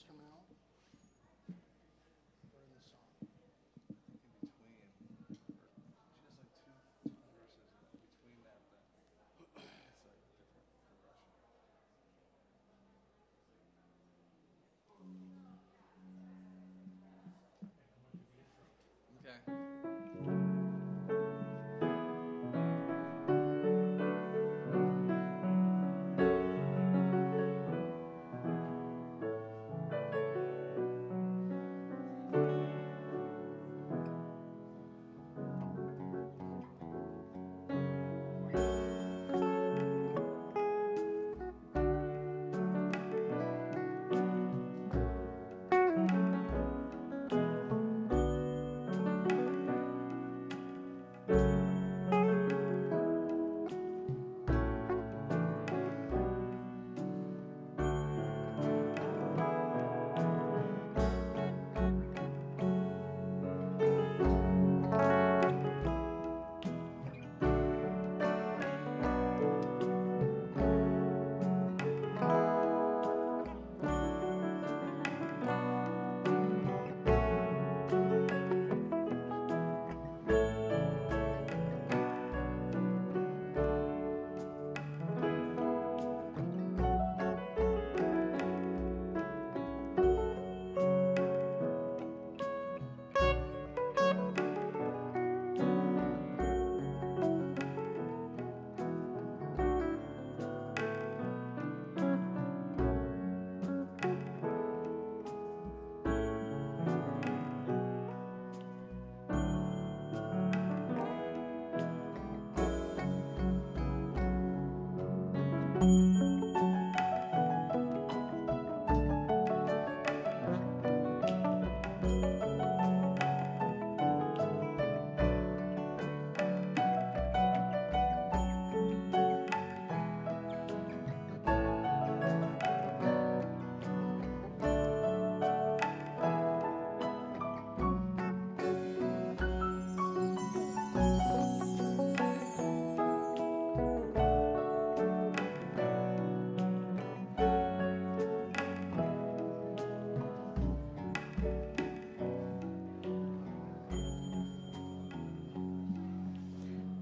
come out. Or in the song. In between. She has like two verses in between that. It's like different progression. Okay.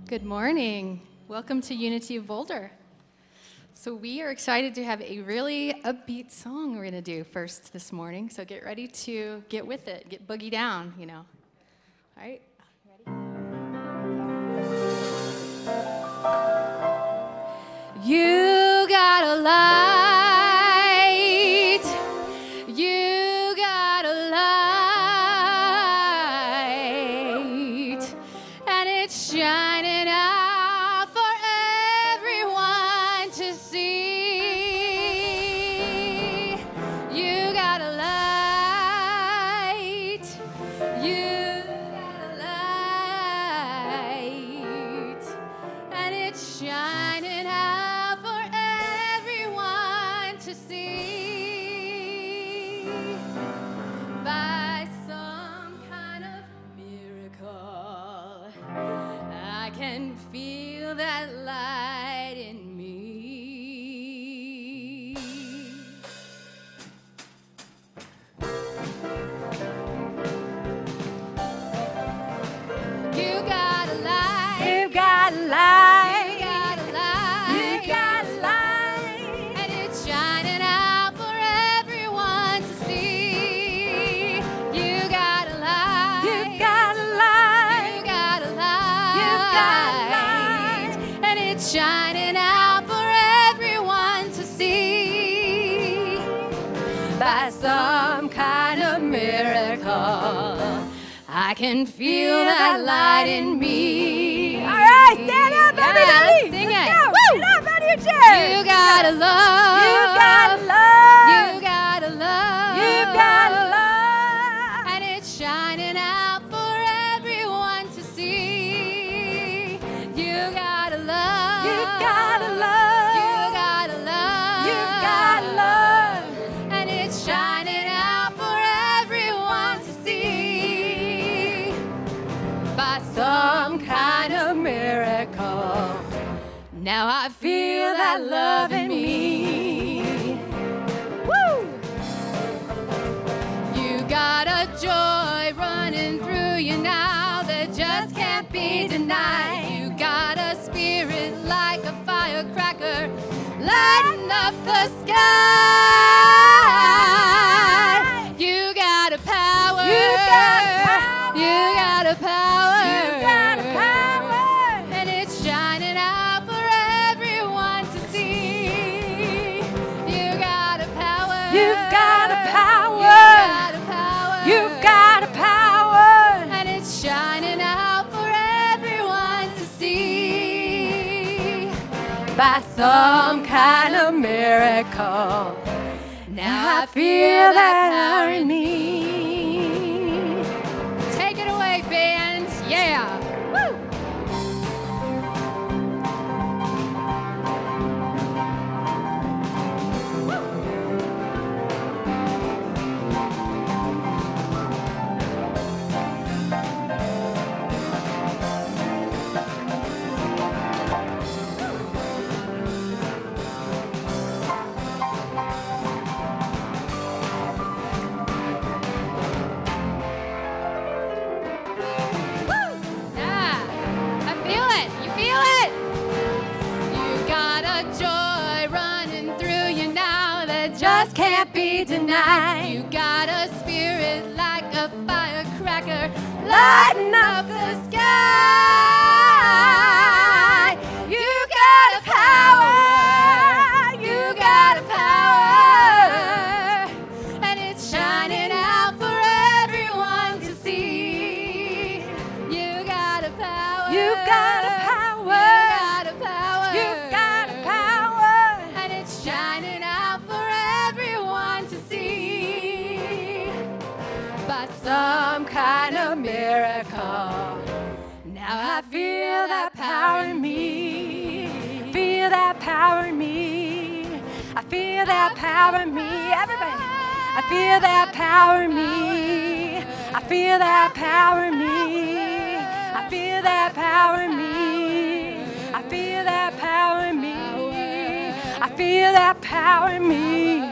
Good morning. Welcome to Unity of Boulder. So we are excited to have a really upbeat song we're going to do first this morning. So get ready to get with it, get boogie down, you know. All right. Ready? You got a light. You got a light. And it's shining out for everyone to see. You got a light. You got a light. And it's shining out for everyone to see. By some kind of miracle, I can feel that light in me. You got a light. You got a light. You got a light. You got a light. And it's shining out for everyone to see. You got a light. You got a light. You got a light. You got a light. And it's shining out for everyone to see. By some kind of miracle, I can feel that light in me. All right, stand up, everybody. Let's sing it. Go. Woo! Get up out of your chair. You got a love. You got a love. You got a love. You got a love. And it's shining out for everyone to see. You got a love. You got a love. You got a love. You got a love. And it's shining out for everyone to see. By some kind of miracle, now I feel that love in me. Woo! deny. You got a spirit like a firecracker, lighting up the sky. You got a power. You got power. You got a power. You got a power. And it's shining out for everyone to see. You got a power. You've got a power. You've got a power. You've got a power. And it's shining out for everyone to see. By some kind of miracle, now I feel that power in me. Take it away, band. Yeah. Woo. Yeah, I feel it. You feel it? You got a joy running through you now that just can't be denied. You got a spirit like a firecracker lighting up the sky. You got a power. You got a power. And it's shining out for everyone to see. You got a power. You've got a power. You got a power. You've got a power. And it's shining out for everyone to see. By Some kind of miracle. now I feel that power in me. Feel that power in me. I feel that power in me. Everybody. I feel that power in me. I feel that power in me. I feel that power in me. I feel that power in me. I feel that power in me.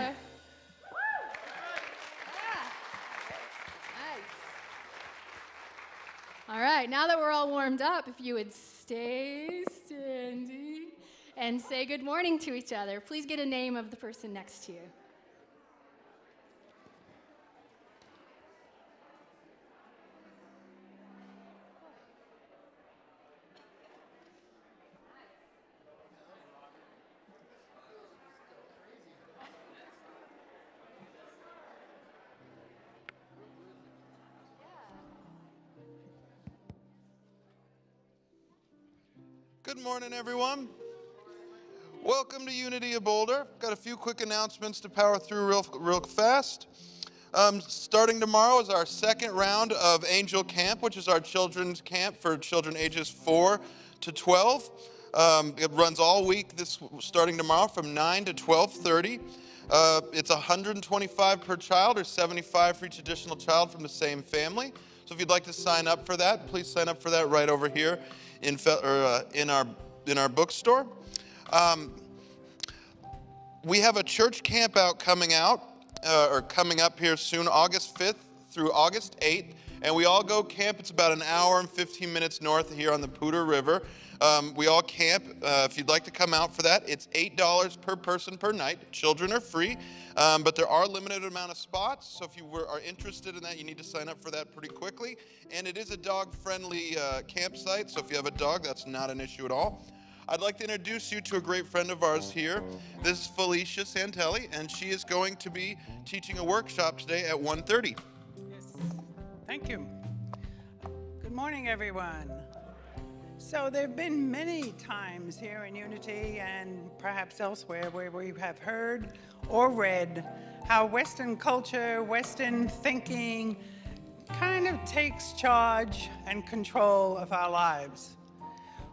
All right, now that we're all warmed up, if you would stay standing and say good morning to each other. Please get a name of the person next to you. Good morning, everyone. Welcome to Unity of Boulder. Got a few quick announcements to power through real fast. Starting tomorrow is our second round of Angel Camp, which is our children's camp for children ages 4 to 12. It runs all week, starting tomorrow from 9 to 12:30. It's $125 per child or $75 for each additional child from the same family. So if you'd like to sign up for that, please sign up for that right over here in our bookstore. We have a church camp out coming up here soon, August 5th through August 8th, and we all go camp. It's about an hour and 15 minutes north of here on the Poudre River. We all camp. If you'd like to come out for that, it's $8 per person per night. Children are free, but there are a limited amount of spots, so if you are interested in that, you need to sign up for that pretty quickly. And it is a dog-friendly campsite, so if you have a dog, that's not an issue at all. I'd like to introduce you to a great friend of ours here. This is Felicia Santelli, and she is going to be teaching a workshop today at 1:30. Yes, thank you. Good morning, everyone. So there have been many times here in Unity and perhaps elsewhere where we have heard or read how Western culture, Western thinking kind of takes charge and control of our lives.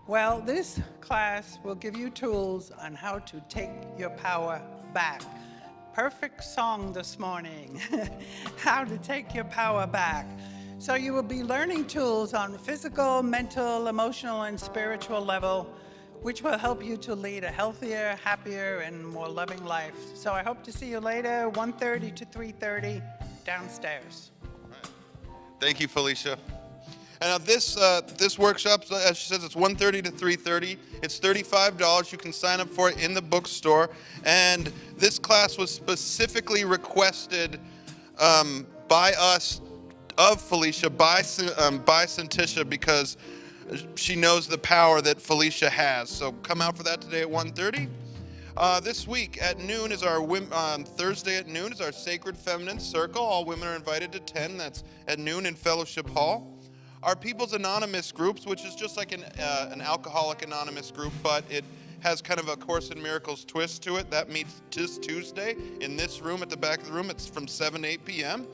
Well, this class will give you tools on how to take your power back. Perfect song this morning, how to take your power back. So you will be learning tools on physical, mental, emotional, and spiritual level, which will help you to lead a healthier, happier, and more loving life. So I hope to see you later, 1:30 to 3:30, downstairs. Thank you, Felicia. And this workshop, as she says, it's 1:30 to 3:30. It's $35. You can sign up for it in the bookstore. And this class was specifically requested by us, of Felicia, by Santisha, because she knows the power that Felicia has. So come out for that today at 1:30. This week at noon is our Thursday at noon is our Sacred Feminine Circle. All women are invited to attend. That's at noon in Fellowship Hall. Our People's Anonymous groups, which is just like an Alcoholic Anonymous group, but it has kind of a Course in Miracles twist to it. That meets this Tuesday in this room at the back of the room. It's from 7 to 8 p.m.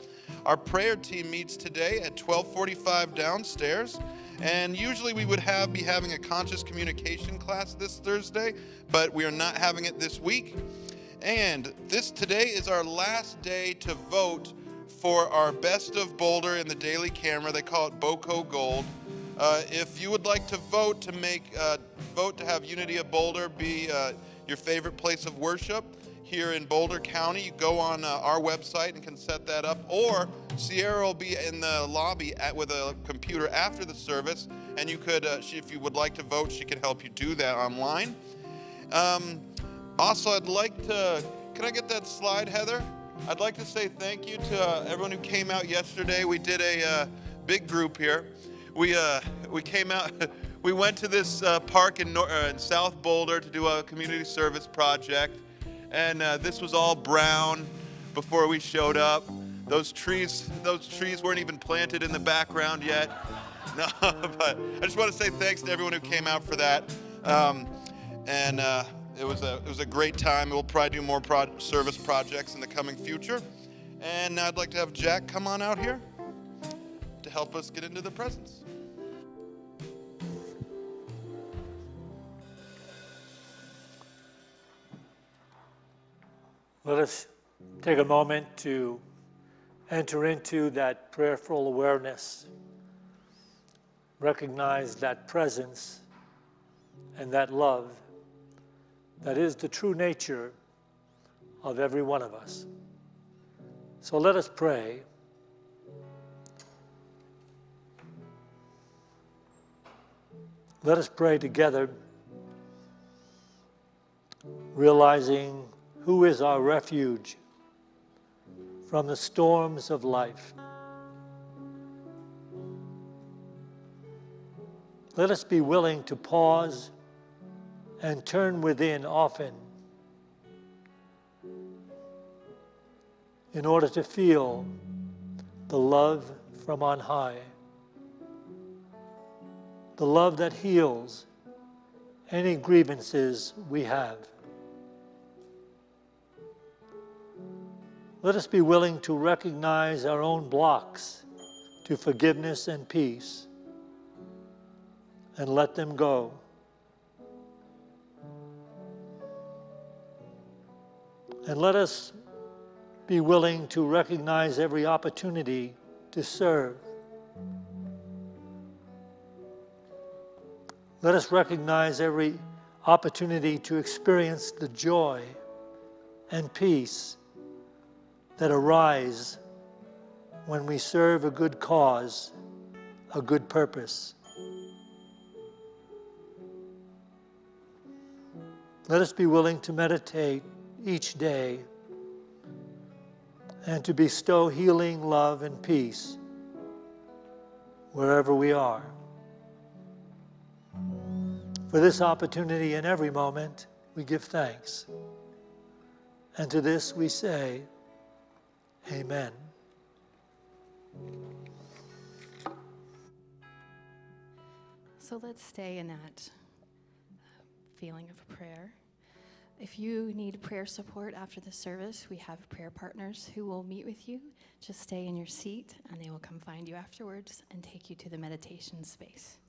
Our prayer team meets today at 12:45 downstairs. And usually we would be having a conscious communication class this Thursday, but we are not having it this week. And today is our last day to vote for our Best of Boulder in the Daily Camera. They call it BOCO Gold. If you would like to vote to have Unity of Boulder be your favorite place of worship here in Boulder County, you go on our website and can set that up, or Sierra will be in the lobby with a computer after the service, and you could, if you would like to vote, she can help you do that online. Also, can I get that slide, Heather? I'd like to say thank you to everyone who came out yesterday. We did a big group here. We came out, we went to this park in South Boulder to do a community service project. And this was all brown before we showed up. Those trees weren't even planted in the background yet. No, but I just want to say thanks to everyone who came out for that. It was a great time. We'll probably do more service projects in the coming future. And I'd like to have Jack come on out here to help us get into the presents. Let us take a moment to enter into that prayerful awareness, recognize that presence and that love that is the true nature of every one of us. So let us pray. Let us pray together, realizing who is our refuge from the storms of life. Let us be willing to pause and turn within often in order to feel the love from on high, the love that heals any grievances we have. Let us be willing to recognize our own blocks to forgiveness and peace and let them go. And let us be willing to recognize every opportunity to serve. Let us recognize every opportunity to experience the joy and peace that arise when we serve a good cause, a good purpose. Let us be willing to meditate each day and to bestow healing, love, and peace wherever we are. For this opportunity in every moment, we give thanks. And to this we say, Amen. So let's stay in that feeling of prayer. If you need prayer support after the service, we have prayer partners who will meet with you. Just stay in your seat, and they will come find you afterwards and take you to the meditation space.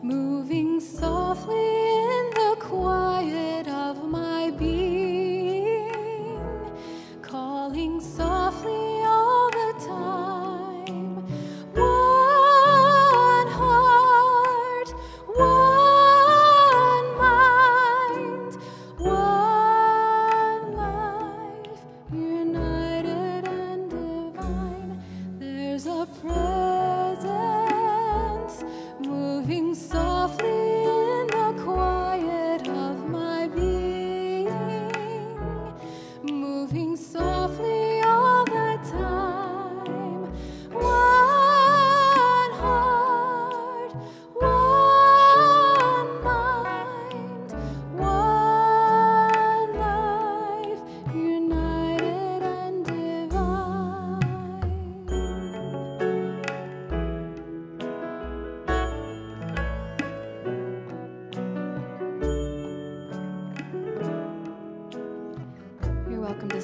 Moving softly in the quiet of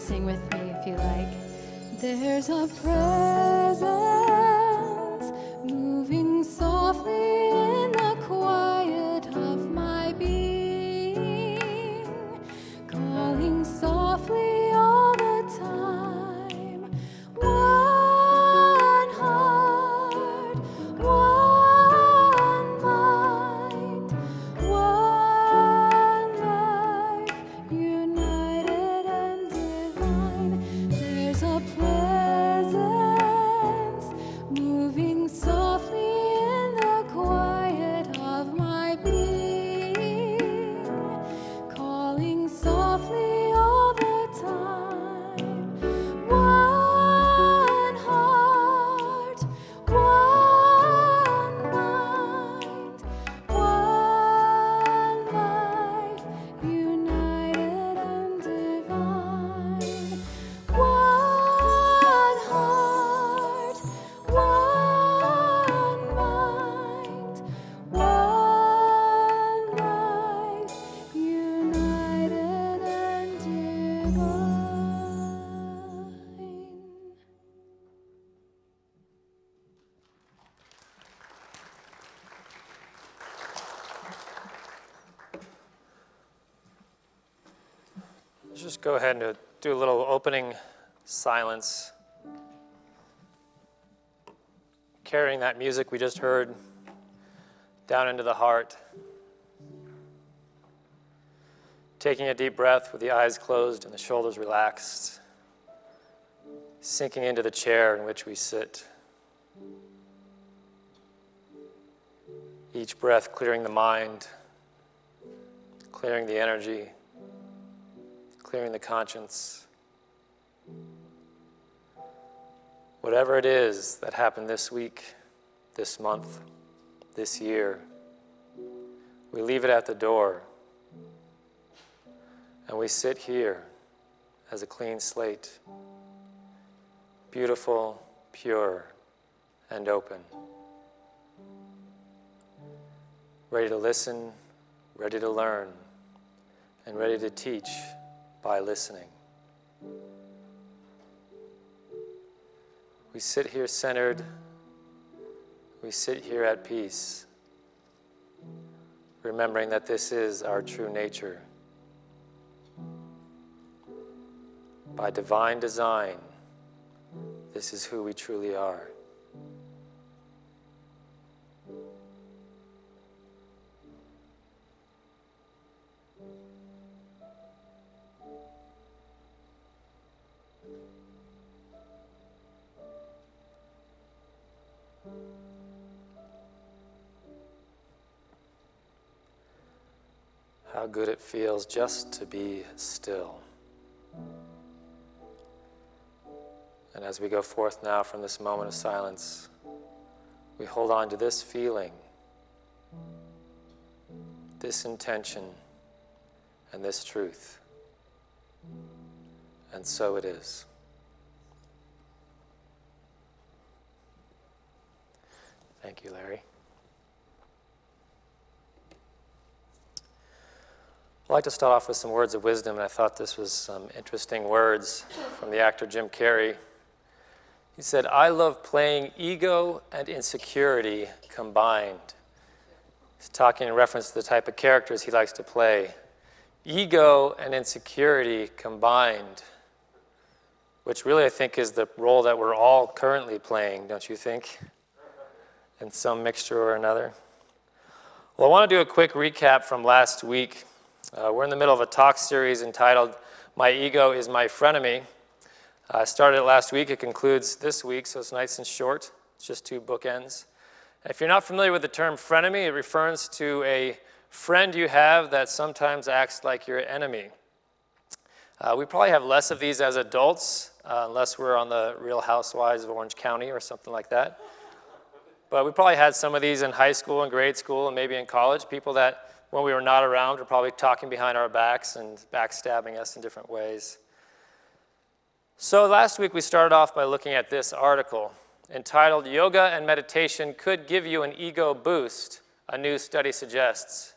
sing with me if you like. There's a presence moving softly in the quiet of my being, calling softly all the time. One heart, one mind, one life, united and divine. There's a presence moving softly in the quiet of my being, calling softly all the time. One heart, one mind, one life, united and divine. One heart, one mind, one life, united and divine. Let's just go ahead and do a little opening silence, carrying that music we just heard down into the heart, taking a deep breath with the eyes closed and the shoulders relaxed, sinking into the chair in which we sit. Each breath clearing the mind, clearing the energy, clearing the conscience. Whatever it is that happened this week, this month, this year, we leave it at the door and we sit here as a clean slate, beautiful, pure, and open, ready to listen, ready to learn, and ready to teach by listening. We sit here centered, we sit here at peace, remembering that this is our true nature. By divine design, this is who we truly are. How good it feels just to be still. And as we go forth now from this moment of silence, we hold on to this feeling, this intention, and this truth. And so it is. Thank you, Larry. I'd like to start off with some words of wisdom, and I thought this was some interesting words from the actor Jim Carrey. He said, "I love playing ego and insecurity combined." He's talking in reference to the type of characters he likes to play. Ego and insecurity combined, which really I think is the role that we're all currently playing, don't you think? In some mixture or another. Well, I want to do a quick recap from last week. We're in the middle of a talk series entitled, "My Ego is My Frenemy." I started it last week, it concludes this week, so it's nice and short. It's just 2 bookends. And if you're not familiar with the term frenemy, it refers to a friend you have that sometimes acts like your enemy. We probably have less of these as adults, unless we're on the Real Housewives of Orange County or something like that. But we probably had some of these in high school and grade school and maybe in college, people that when we were not around were probably talking behind our backs and backstabbing us in different ways. So last week we started off by looking at this article entitled, "Yoga and Meditation Could Give You an Ego Boost, a New Study Suggests."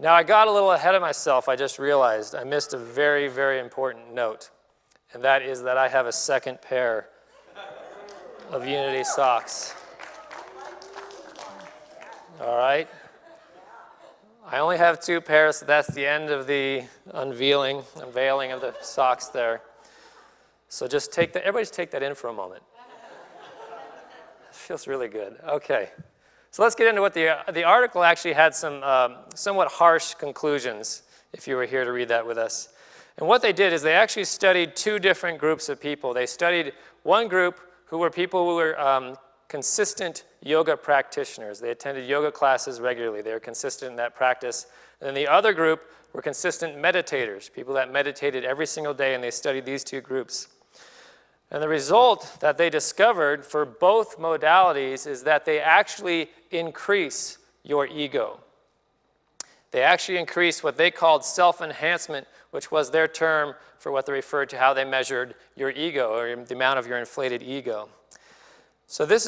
Now, I got a little ahead of myself. I just realized I missed a very, very important note, and that is that I have a second pair of Unity socks. All right? I only have 2 pairs, so that's the end of the unveiling of the socks there. So just take that, everybody just take that in for a moment. It feels really good. Okay. So let's get into what the article actually had some somewhat harsh conclusions, if you were here to read that with us. And what they did is they actually studied 2 different groups of people. They studied one group who were people who were consistent yoga practitioners. They attended yoga classes regularly. They were consistent in that practice. And then the other group were consistent meditators, people that meditated every single day, and they studied these 2 groups. And the result that they discovered for both modalities is that they actually increase your ego. They actually increase what they called self-enhancement, which was their term for what they referred to how they measured your ego, or the amount of your inflated ego. So this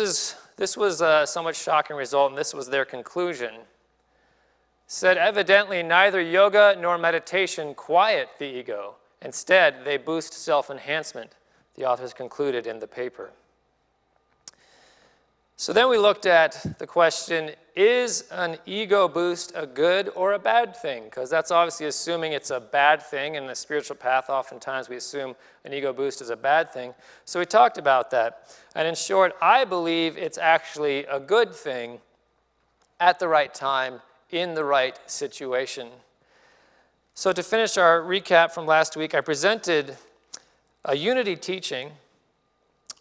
was a somewhat shocking result, and this was their conclusion. Said, evidently, neither yoga nor meditation quiet the ego. Instead, they boost self-enhancement, the authors concluded in the paper. So then we looked at the question, is an ego boost a good or a bad thing? Because that's obviously assuming it's a bad thing. In the spiritual path, oftentimes we assume an ego boost is a bad thing. So we talked about that. And in short, I believe it's actually a good thing at the right time, in the right situation. So to finish our recap from last week, I presented a Unity teaching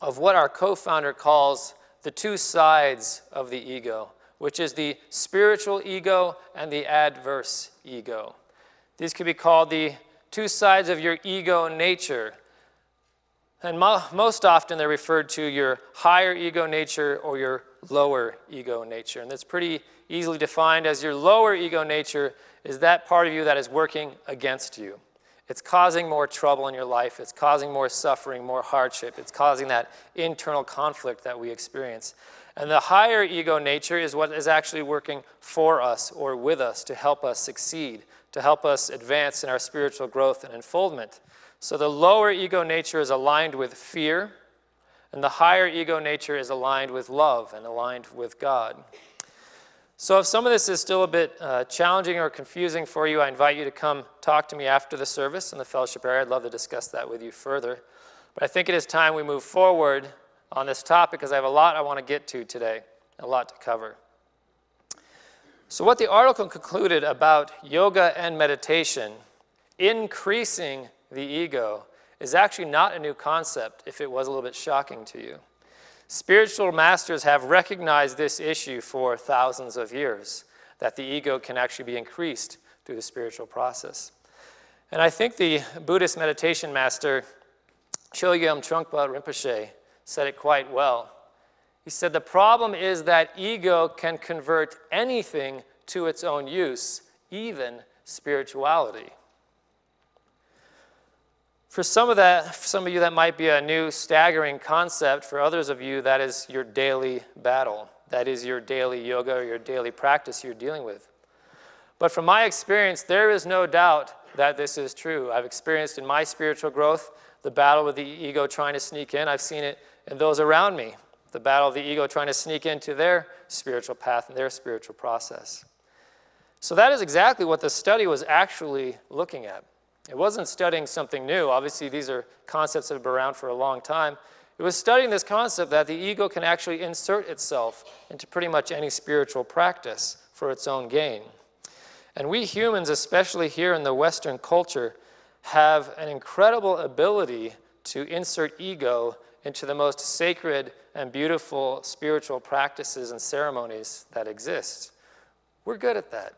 of what our co-founder calls the 2 sides of the ego, which is the spiritual ego and the adverse ego. These could be called the 2 sides of your ego nature. And most often they're referred to your higher ego nature or your lower ego nature. And that's pretty easily defined as your lower ego nature is that part of you that is working against you. It's causing more trouble in your life. It's causing more suffering, more hardship. It's causing that internal conflict that we experience. And the higher ego nature is what is actually working for us or with us to help us succeed, to help us advance in our spiritual growth and unfoldment. So the lower ego nature is aligned with fear, and the higher ego nature is aligned with love and aligned with God. So if some of this is still a bit challenging or confusing for you, I invite you to come talk to me after the service in the fellowship area. I'd love to discuss that with you further. But I think it is time we move forward on this topic because I have a lot I want to get to today, a lot to cover. So what the article concluded about yoga and meditation, increasing the ego, is actually not a new concept if it was a little bit shocking to you. Spiritual masters have recognized this issue for thousands of years, that the ego can actually be increased through the spiritual process. And I think the Buddhist meditation master, Chogyam Trungpa Rinpoche, said it quite well. He said, the problem is that ego can convert anything to its own use, even spirituality. For some of you, that might be a new, staggering concept. For others of you, that is your daily battle. That is your daily yoga or your daily practice you're dealing with. But from my experience, there is no doubt that this is true. I've experienced in my spiritual growth the battle with the ego trying to sneak in. I've seen it in those around me, the battle of the ego trying to sneak into their spiritual path and their spiritual process. So that is exactly what the study was actually looking at. It wasn't studying something new. Obviously, these are concepts that have been around for a long time. It was studying this concept that the ego can actually insert itself into pretty much any spiritual practice for its own gain. And we humans, especially here in the Western culture, have an incredible ability to insert ego into the most sacred and beautiful spiritual practices and ceremonies that exist. We're good at that.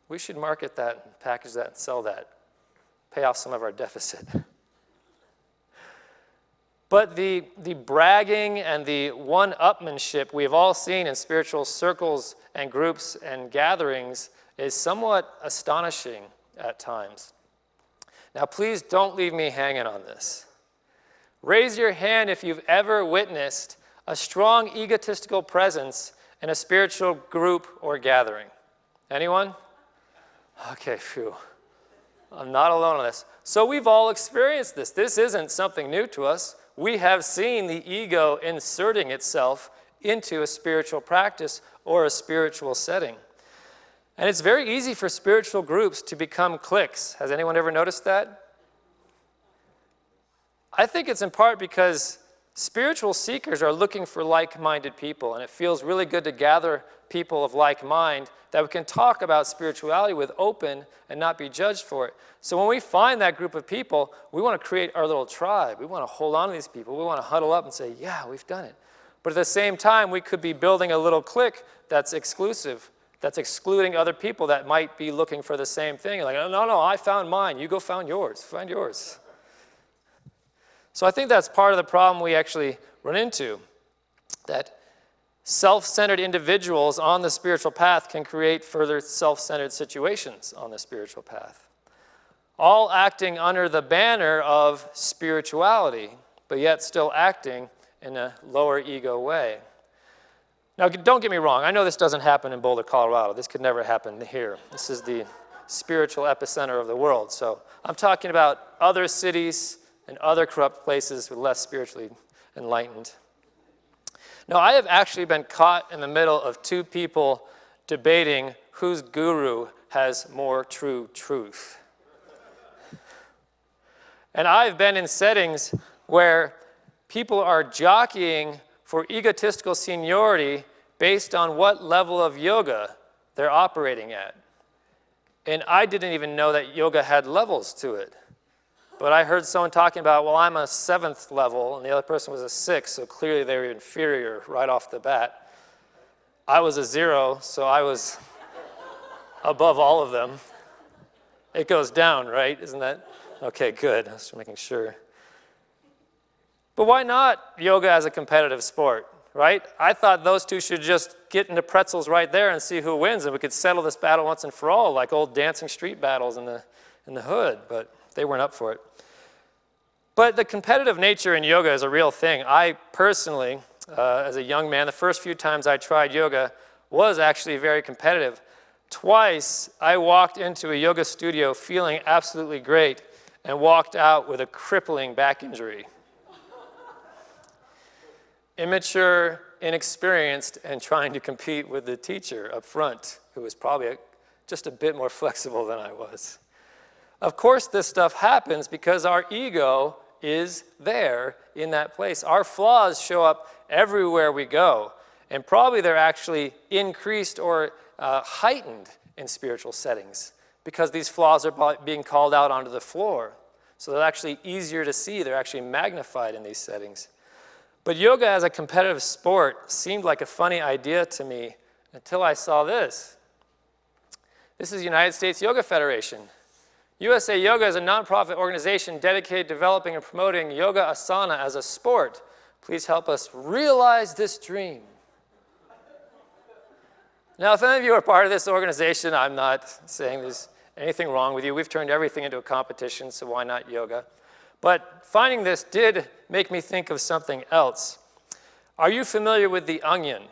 We should market that, package that, and sell that. Pay off some of our deficit. But the bragging and the one-upmanship we've all seen in spiritual circles and groups and gatherings is somewhat astonishing at times. Now, please don't leave me hanging on this. Raise your hand if you've ever witnessed a strong egotistical presence in a spiritual group or gathering. Anyone? Okay, phew. I'm not alone on this. So we've all experienced this. This isn't something new to us. We have seen the ego inserting itself into a spiritual practice or a spiritual setting. And it's very easy for spiritual groups to become cliques. Has anyone ever noticed that? I think it's in part because spiritual seekers are looking for like-minded people, and it feels really good to gather people of like mind that we can talk about spirituality with open and not be judged for it. So when we find that group of people, we want to create our little tribe. We want to hold on to these people. We want to huddle up and say, yeah, we've done it. But at the same time, we could be building a little clique that's exclusive, that's excluding other people that might be looking for the same thing. Like, no, I found mine. You go find yours. Find yours. So I think that's part of the problem we actually run into, that self-centered individuals on the spiritual path can create further self-centered situations on the spiritual path, all acting under the banner of spirituality, but yet still acting in a lower ego way. Now, don't get me wrong. I know this doesn't happen in Boulder, Colorado. This could never happen here. This is the spiritual epicenter of the world. So I'm talking about other cities and other corrupt places with less spiritually enlightened. Now, I have actually been caught in the middle of two people debating whose guru has more true truth. And I've been in settings where people are jockeying for egotistical seniority based on what level of yoga they're operating at. And I didn't even know that yoga had levels to it. But I heard someone talking about, well, I'm a 7th level, and the other person was a 6, so clearly they were inferior right off the bat. I was a 0, so I was above all of them. It goes down, right? Isn't that? Okay, good. I was making sure. But why not yoga as a competitive sport, right? I thought those two should just get into pretzels right there and see who wins, and we could settle this battle once and for all, like old dancing street battles in the hood, but they weren't up for it. But the competitive nature in yoga is a real thing. I personally, as a young man, the first few times I tried yoga was actually very competitive. Twice, I walked into a yoga studio feeling absolutely great and walked out with a crippling back injury. Immature, inexperienced, and trying to compete with the teacher up front, who was probably just a bit more flexible than I was. Of course, this stuff happens because our ego is there in that place. Our flaws show up everywhere we go, and probably they're actually increased or heightened in spiritual settings because these flaws are being called out onto the floor. So they're actually easier to see. They're actually magnified in these settings. But yoga as a competitive sport seemed like a funny idea to me until I saw this. This is the United States Yoga Federation. USA Yoga is a nonprofit organization dedicated to developing and promoting yoga asana as a sport. Please help us realize this dream. Now, if any of you are part of this organization, I'm not saying there's anything wrong with you. We've turned everything into a competition, so why not yoga? But finding this did make me think of something else. Are you familiar with The Onion?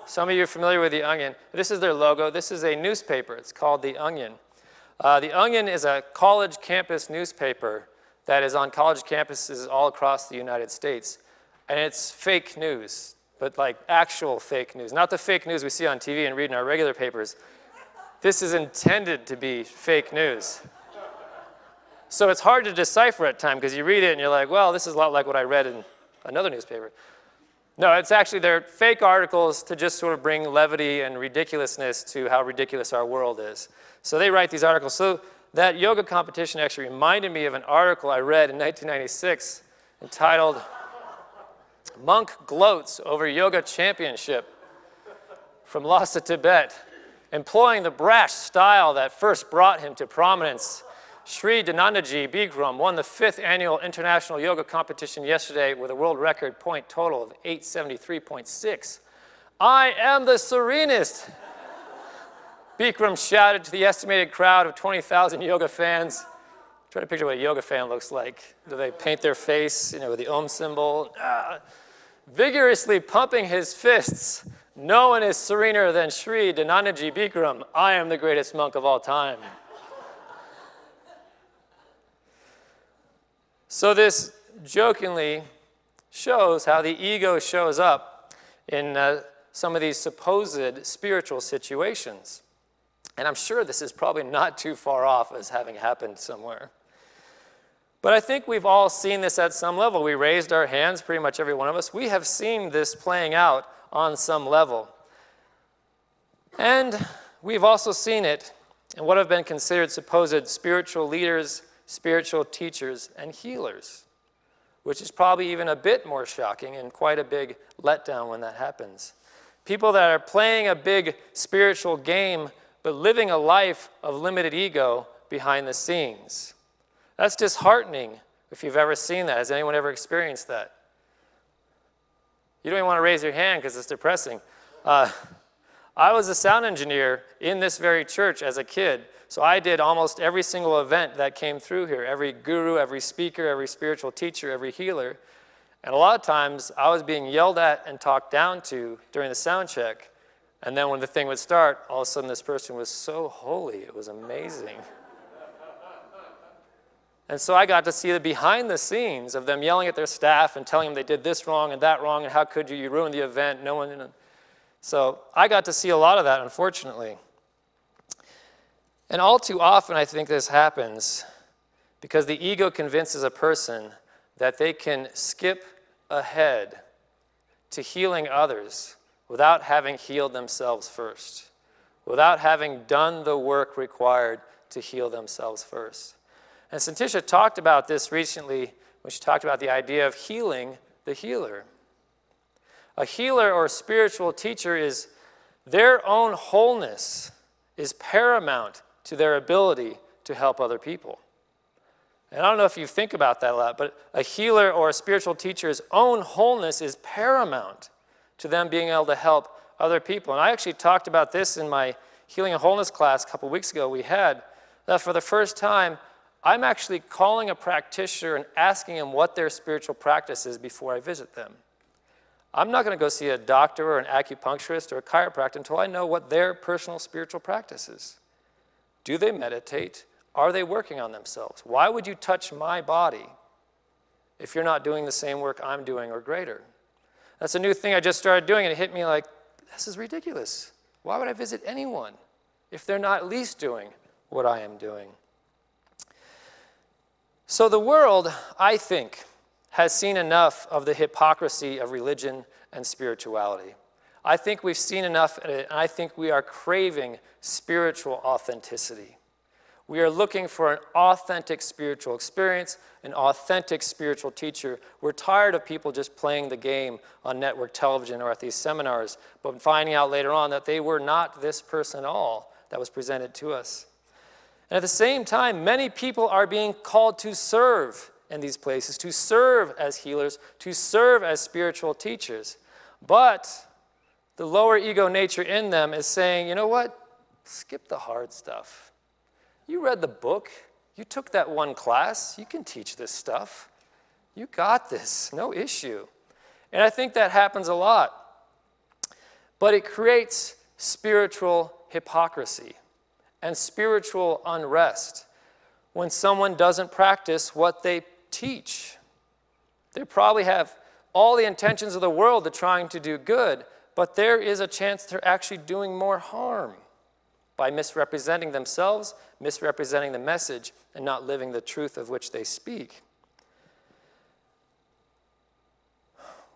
Some of you are familiar with The Onion. This is their logo. This is a newspaper. It's called The Onion. The Onion is a college campus newspaper that is on college campuses all across the United States. And it's fake news, but like actual fake news. Not the fake news we see on TV and read in our regular papers. This is intended to be fake news. So it's hard to decipher at times because you read it and you're like, well, this is a lot like what I read in another newspaper. No, it's actually, they're fake articles to just sort of bring levity and ridiculousness to how ridiculous our world is. So they write these articles. So that yoga competition actually reminded me of an article I read in 1996 entitled, "Monk Gloats Over Yoga Championship from Lhasa, Tibet. Employing the brash style that first brought him to prominence, Sri Dhanandaji Bikram won the 5th annual International Yoga Competition yesterday with a world record point total of 873.6. I am the serenest, Bikram shouted to the estimated crowd of 20,000 yoga fans. Try to picture what a yoga fan looks like. Do they paint their face, with the Om symbol? Vigorously pumping his fists, No one is serener than Sri Dhanananji Bikram. I am the greatest monk of all time. So this jokingly shows how the ego shows up in some of these supposed spiritual situations. And I'm sure this is probably not too far off as having happened somewhere. But I think we've all seen this at some level. We raised our hands, pretty much every one of us. We have seen this playing out on some level. And we've also seen it in what have been considered supposed spiritual leaders, spiritual teachers, and healers, which is probably even a bit more shocking and quite a big letdown when that happens. People that are playing a big spiritual game, but living a life of limited ego behind the scenes. That's disheartening if you've ever seen that. Has anyone ever experienced that? You don't even want to raise your hand because it's depressing. I was a sound engineer in this very church as a kid, so I did almost every single event that came through here, every guru, every speaker, every spiritual teacher, every healer. And a lot of times I was being yelled at and talked down to during the sound check, and then when the thing would start, all of a sudden this person was so holy. It was amazing. And so I got to see the behind the scenes of them yelling at their staff and telling them they did this wrong and that wrong and how could you, you ruined the event, no one. So I got to see a lot of that, unfortunately. And all too often I think this happens because the ego convinces a person that they can skip ahead to healing others without having healed themselves first, without having done the work required to heal themselves first. And Santisha talked about this recently when she talked about the idea of healing the healer. A healer or spiritual teacher is their own wholeness is paramount to their ability to help other people. And I don't know if you think about that a lot, but a healer or a spiritual teacher's own wholeness is paramount to them being able to help other people. And I actually talked about this in my Healing and Wholeness class a couple weeks ago we had, that for the first time, I'm actually calling a practitioner and asking them what their spiritual practice is before I visit them. I'm not going to go see a doctor or an acupuncturist or a chiropractor until I know what their personal spiritual practice is. Do they meditate? Are they working on themselves? Why would you touch my body if you're not doing the same work I'm doing or greater? That's a new thing I just started doing, and it hit me like, this is ridiculous. Why would I visit anyone if they're not at least doing what I am doing? So the world, I think, has seen enough of the hypocrisy of religion and spirituality. I think we've seen enough of it, and I think we are craving spiritual authenticity. We are looking for an authentic spiritual experience, an authentic spiritual teacher. We're tired of people just playing the game on network television or at these seminars, but finding out later on that they were not this person at all that was presented to us. And at the same time, many people are being called to serve in these places, to serve as healers, to serve as spiritual teachers. But the lower ego nature in them is saying, you know what? Skip the hard stuff. You read the book. You took that one class. You can teach this stuff. You got this. No issue. And I think that happens a lot. But it creates spiritual hypocrisy and spiritual unrest when someone doesn't practice what they teach. They probably have all the intentions of the world to trying to do good, but there is a chance they're actually doing more harm by misrepresenting themselves, misrepresenting the message, and not living the truth of which they speak.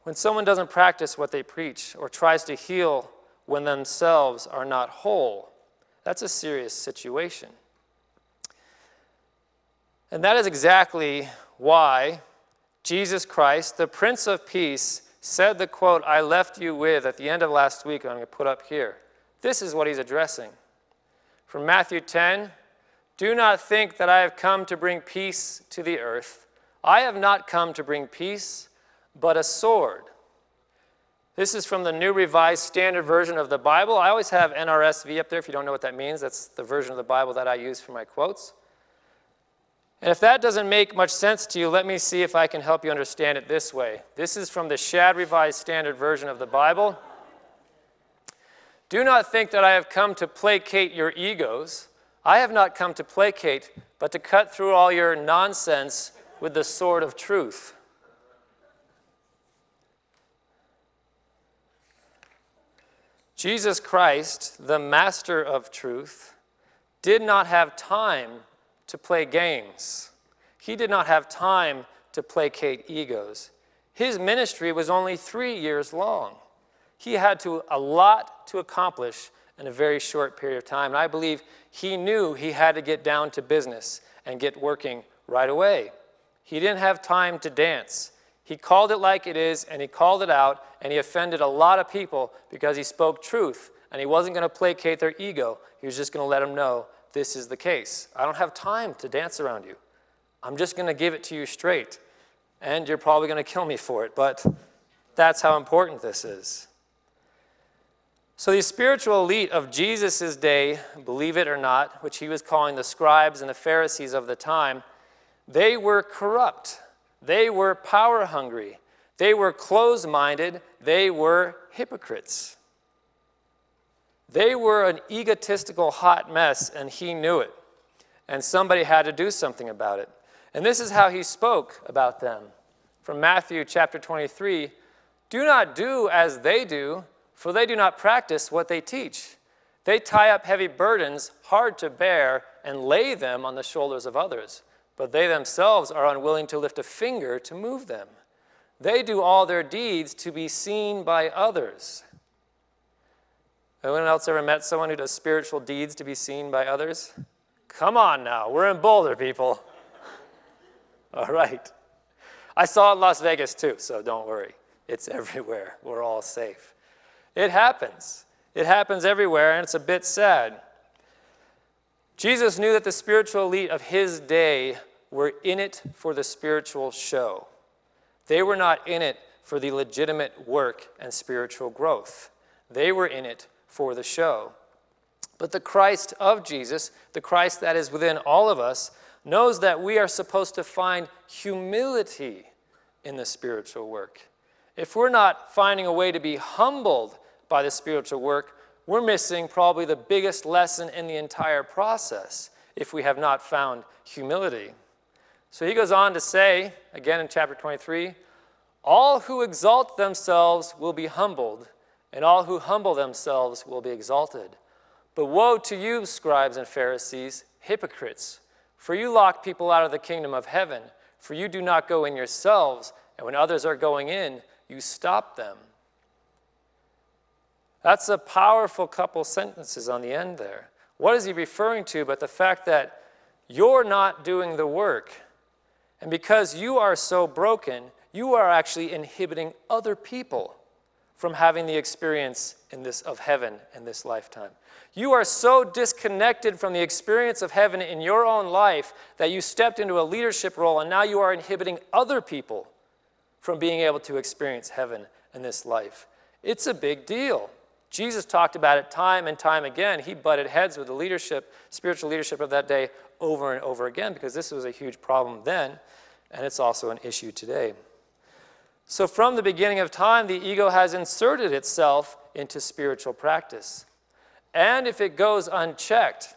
When someone doesn't practice what they preach or tries to heal when themselves are not whole, that's a serious situation. And that is exactly why Jesus Christ, the Prince of Peace, said the quote I left you with at the end of last week, I'm going to put up here. This is what he's addressing. From Matthew 10, do not think that I have come to bring peace to the earth. I have not come to bring peace, but a sword. This is from the New Revised Standard Version of the Bible. I always have NRSV up there if you don't know what that means. That's the version of the Bible that I use for my quotes. And if that doesn't make much sense to you, let me see if I can help you understand it this way. This is from the Shad Revised Standard Version of the Bible. Do not think that I have come to placate your egos. I have not come to placate, but to cut through all your nonsense with the sword of truth. Jesus Christ, the master of truth, did not have time to play games. He did not have time to placate egos. His ministry was only 3 years long. He had a lot to accomplish in a very short period of time. And I believe he knew he had to get down to business and get working right away. He didn't have time to dance. He called it like it is, and he called it out, and he offended a lot of people because he spoke truth, and he wasn't going to placate their ego. He was just going to let them know this is the case. I don't have time to dance around you. I'm just going to give it to you straight, and you're probably going to kill me for it, but that's how important this is. So the spiritual elite of Jesus' day, believe it or not, which he was calling the scribes and the Pharisees of the time, they were corrupt. They were power hungry. They were closed-minded. They were hypocrites. They were an egotistical hot mess, and he knew it. And somebody had to do something about it. And this is how he spoke about them. From Matthew chapter 23, do not do as they do, for they do not practice what they teach. They tie up heavy burdens, hard to bear, and lay them on the shoulders of others. But they themselves are unwilling to lift a finger to move them. They do all their deeds to be seen by others. Anyone else ever met someone who does spiritual deeds to be seen by others? Come on now, we're in Boulder, people. All right. I saw it in Las Vegas too, so don't worry. It's everywhere. We're all safe. It happens. It happens everywhere, and it's a bit sad. Jesus knew that the spiritual elite of his day were in it for the spiritual show. They were not in it for the legitimate work and spiritual growth. They were in it for the show. But the Christ of Jesus, the Christ that is within all of us, knows that we are supposed to find humility in the spiritual work. If we're not finding a way to be humbled by the spiritual work, we're missing probably the biggest lesson in the entire process if we have not found humility. So he goes on to say, again in chapter 23, all who exalt themselves will be humbled, and all who humble themselves will be exalted. But woe to you, scribes and Pharisees, hypocrites, for you lock people out of the kingdom of heaven, for you do not go in yourselves, and when others are going in, you stop them. That's a powerful couple sentences on the end there. What is he referring to but the fact that you're not doing the work, and because you are so broken, you are actually inhibiting other people from having the experience of heaven in this lifetime. You are so disconnected from the experience of heaven in your own life that you stepped into a leadership role, and now you are inhibiting other people from being able to experience heaven in this life. It's a big deal. Jesus talked about it time and time again. He butted heads with the leadership, spiritual leadership of that day over and over again because this was a huge problem then, and it's also an issue today. So from the beginning of time, the ego has inserted itself into spiritual practice. And if it goes unchecked,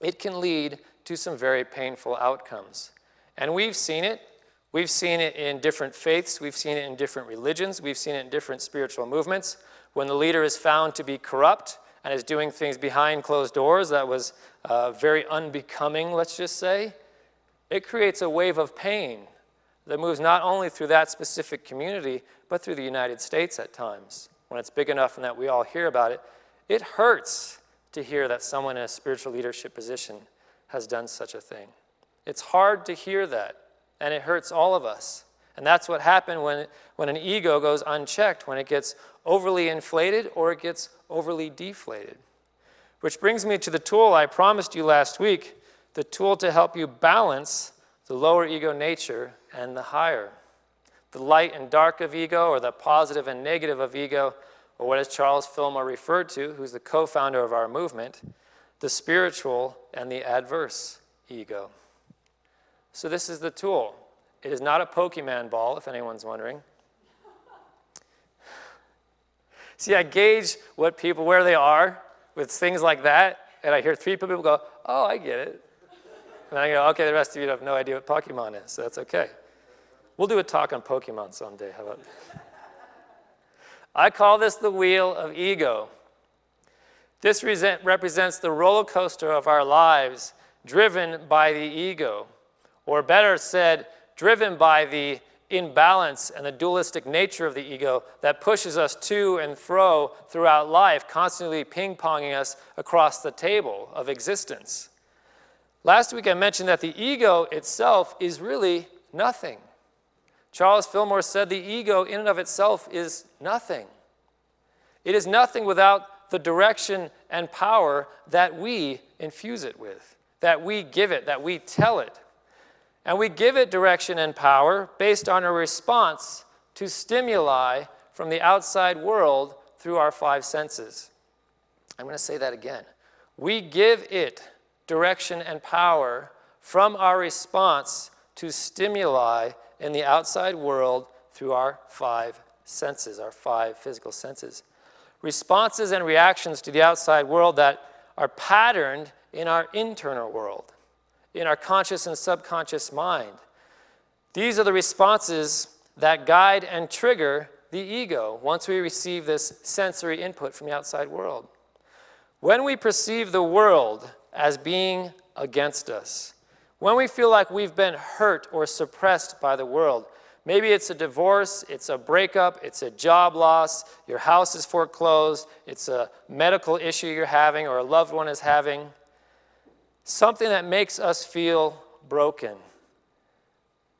it can lead to some very painful outcomes. And we've seen it. We've seen it in different faiths. We've seen it in different religions. We've seen it in different spiritual movements. When the leader is found to be corrupt and is doing things behind closed doors that was very unbecoming, let's just say, it creates a wave of pain that moves not only through that specific community, but through the United States at times. When it's big enough and that we all hear about it, it hurts to hear that someone in a spiritual leadership position has done such a thing. It's hard to hear that, and it hurts all of us. And that's what happens when an ego goes unchecked, when it gets overly inflated or it gets overly deflated. Which brings me to the tool I promised you last week, the tool to help you balance the lower ego nature and the higher. The light and dark of ego, or the positive and negative of ego, or what as Charles Fillmore referred to, who's the co-founder of our movement, the spiritual and the adverse ego. So this is the tool. It is not a Pokemon ball, if anyone's wondering. See, I gauge where they are with things like that, and I hear 3 people go, oh, I get it. And I go, okay, the rest of you have no idea what Pokemon is, so that's okay. We'll do a talk on Pokemon someday. How about that? I call this the wheel of ego. This represents the roller coaster of our lives driven by the ego, or better said, driven by the imbalance and the dualistic nature of the ego that pushes us to and fro throughout life, constantly ping-ponging us across the table of existence. Last week I mentioned that the ego itself is really nothing. Charles Fillmore said the ego in and of itself is nothing. It is nothing without the direction and power that we infuse it with, that we give it, that we tell it. And we give it direction and power based on a response to stimuli from the outside world through our 5 senses. I'm going to say that again. We give it direction and power from our response to stimuli in the outside world through our 5 senses, our 5 physical senses. Responses and reactions to the outside world that are patterned in our internal world, in our conscious and subconscious mind. These are the responses that guide and trigger the ego once we receive this sensory input from the outside world. When we perceive the world as being against us, when we feel like we've been hurt or suppressed by the world, maybe it's a divorce, it's a breakup, it's a job loss, your house is foreclosed, it's a medical issue you're having or a loved one is having, something that makes us feel broken.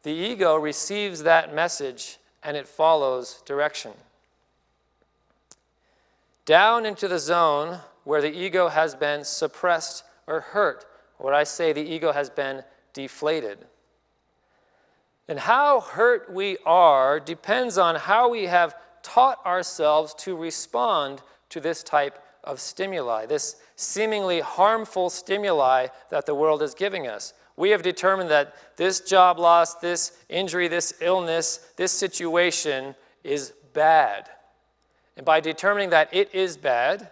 The ego receives that message and it follows direction. Down into the zone where the ego has been suppressed or hurt, or I say the ego has been deflated. And how hurt we are depends on how we have taught ourselves to respond to this type of stimuli, this seemingly harmful stimuli that the world is giving us. We have determined that this job loss, this injury, this illness, this situation is bad. And by determining that it is bad,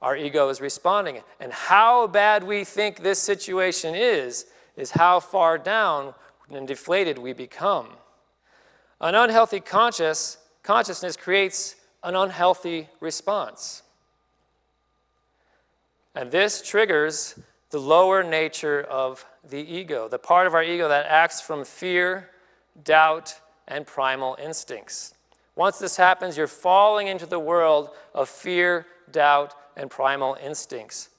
our ego is responding. And how bad we think this situation is how far down and deflated we become. An unhealthy consciousness creates an unhealthy response. And this triggers the lower nature of the ego, the part of our ego that acts from fear, doubt, and primal instincts. Once this happens, you're falling into the world of fear, doubt, and primal instincts.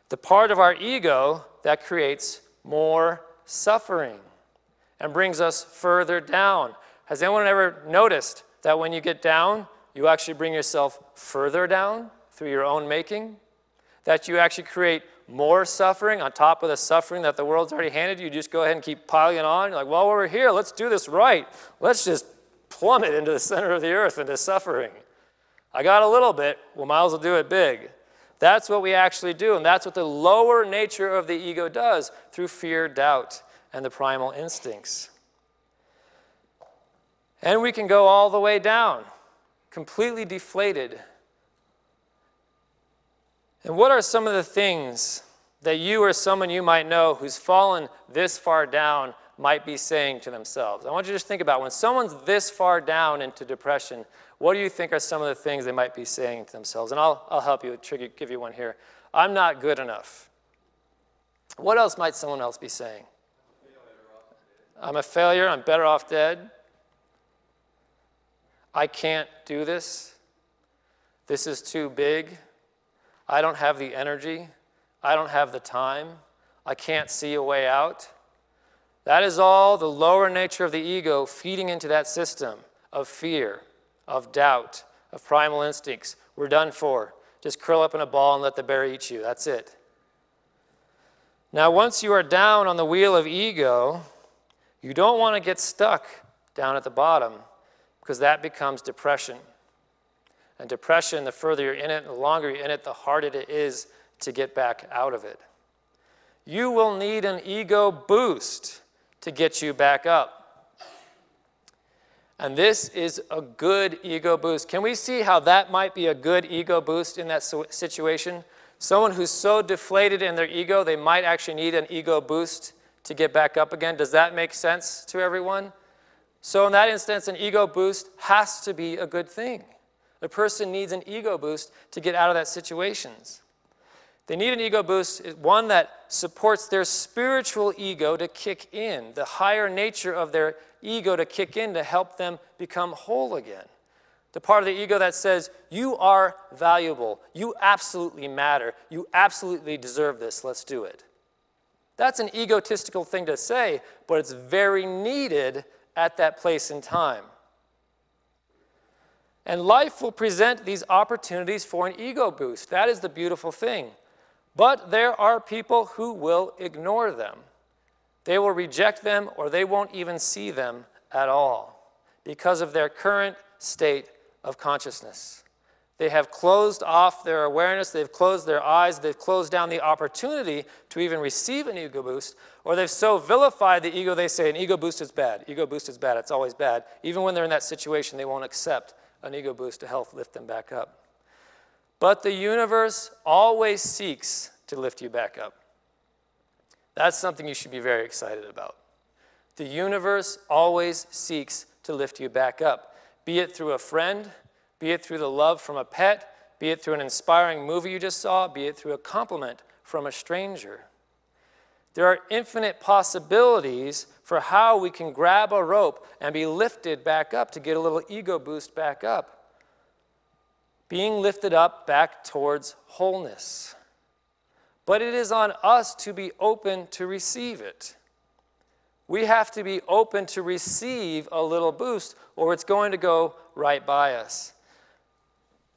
The part of our ego that creates more suffering and brings us further down. Has anyone ever noticed that when you get down, you actually bring yourself further down through your own making? That you actually create more suffering on top of the suffering that the world's already handed you? You just go ahead and keep piling it on. You're like, well, we're here. Let's do this right. Let's just plummet into the center of the earth into suffering. I got a little bit. Well, might as well do it big. That's what we actually do, and that's what the lower nature of the ego does through fear, doubt, and the primal instincts. And we can go all the way down, completely deflated. And what are some of the things that you or someone you might know who's fallen this far down might be saying to themselves? I want you to just think about when someone's this far down into depression, what do you think are some of the things they might be saying to themselves? And I'll help you, give you one here. I'm not good enough. What else might someone else be saying? I'm a failure. I'm better off dead. I can't do this. This is too big. I don't have the energy. I don't have the time. I can't see a way out. That is all the lower nature of the ego feeding into that system of fear, of doubt, of primal instincts. We're done for. Just curl up in a ball and let the bear eat you. That's it. Now, once you are down on the wheel of ego, you don't want to get stuck down at the bottom because that becomes depression. And depression, the further you're in it, the longer you're in it, the harder it is to get back out of it. You will need an ego boost to get you back up. And this is a good ego boost. Can we see how that might be a good ego boost in that situation? Someone who's so deflated in their ego, they might actually need an ego boost to get back up again. Does that make sense to everyone? So in that instance, an ego boost has to be a good thing. The person needs an ego boost to get out of that situation. They need an ego boost, one that supports their spiritual ego to kick in, the higher nature of their ego to kick in to help them become whole again. The part of the ego that says, you are valuable, you absolutely matter, you absolutely deserve this, let's do it. That's an egotistical thing to say, but it's very needed at that place in time. And life will present these opportunities for an ego boost. That is the beautiful thing. But there are people who will ignore them. They will reject them, or they won't even see them at all because of their current state of consciousness. They have closed off their awareness, they've closed their eyes, they've closed down the opportunity to even receive an ego boost, or they've so vilified the ego they say an ego boost is bad, it's always bad. Even when they're in that situation, they won't accept an ego boost to help lift them back up. But the universe always seeks to lift you back up. That's something you should be very excited about. The universe always seeks to lift you back up, be it through a friend, be it through the love from a pet, be it through an inspiring movie you just saw, be it through a compliment from a stranger. There are infinite possibilities for how we can grab a rope and be lifted back up to get a little ego boost back up. Being lifted up back towards wholeness. But it is on us to be open to receive it. We have to be open to receive a little boost, or it's going to go right by us.